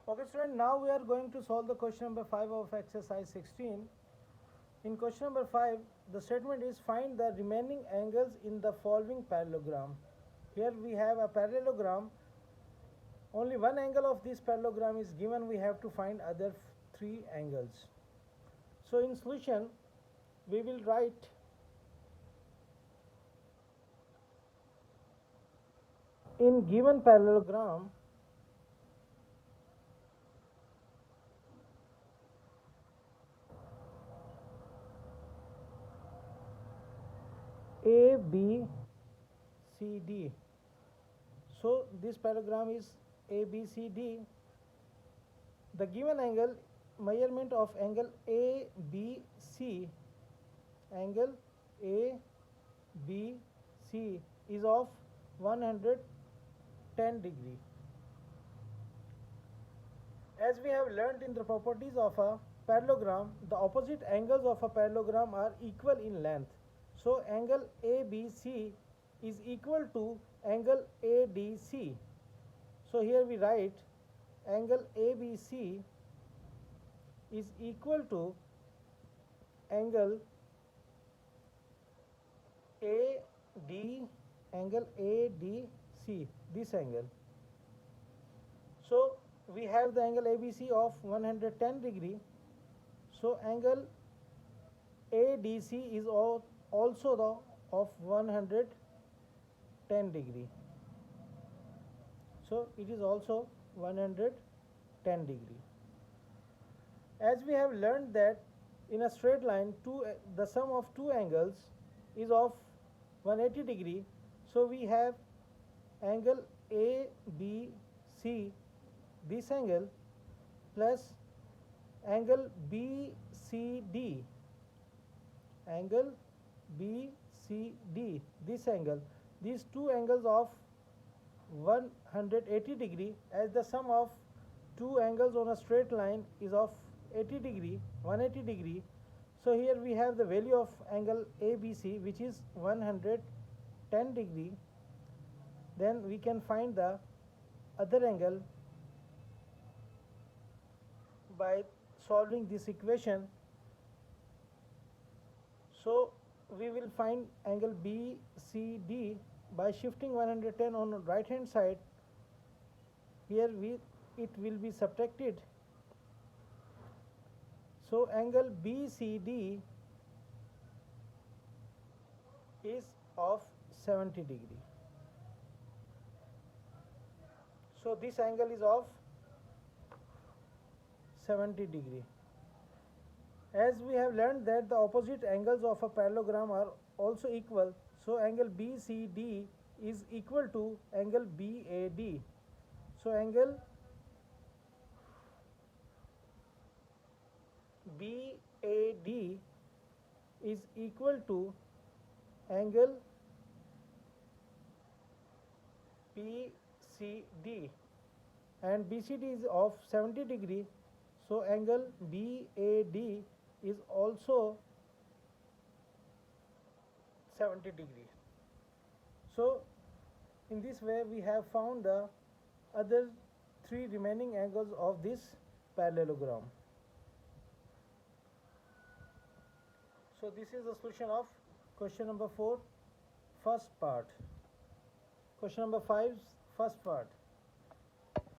Okay student, now we are going to solve the question number 5 of exercise 16. In question number 5, the statement is find the remaining angles in the following parallelogram. Here we have a parallelogram. Only one angle of this parallelogram is given. We have to find other 3 angles. So in solution, we will write in given parallelogram A, B, C, D. So this parallelogram is A, B, C, D. The given angle, measurement of angle A, B, C, angle A, B, C is of 110 degree. As we have learned in the properties of a parallelogram, the opposite angles of a parallelogram are equal in length. So angle ABC is equal to angle ADC. So here we write angle ABC is equal to angle ADC, this angle. So we have the angle ABC of 110 degree. So angle ADC is also the of 110 degree. So it is also 110 degree. As we have learned that in a straight line, the sum of two angles is of 180 degree. So we have angle ABC, this angle, plus angle BCD, angle BCD, this angle. These two angles of 180 degree, as the sum of two angles on a straight line is of 80 degree, 180 degree. So here we have the value of angle ABC, which is 110 degree. Then we can find the other angle by solving this equation. So we will find angle BCD by shifting 110 on the right hand side. Here it will be subtracted. So angle BCD is of 70 degree. So this angle is of 70 degree. As we have learned that the opposite angles of a parallelogram are also equal, so angle BCD is equal to angle BAD. So angle BAD is equal to angle BCD, and BCD is of 70 degree. So angle BAD is also 70 degree. So in this way we have found the other 3 remaining angles of this parallelogram. So this is the solution of question number 4, first part. Question number 5, first part.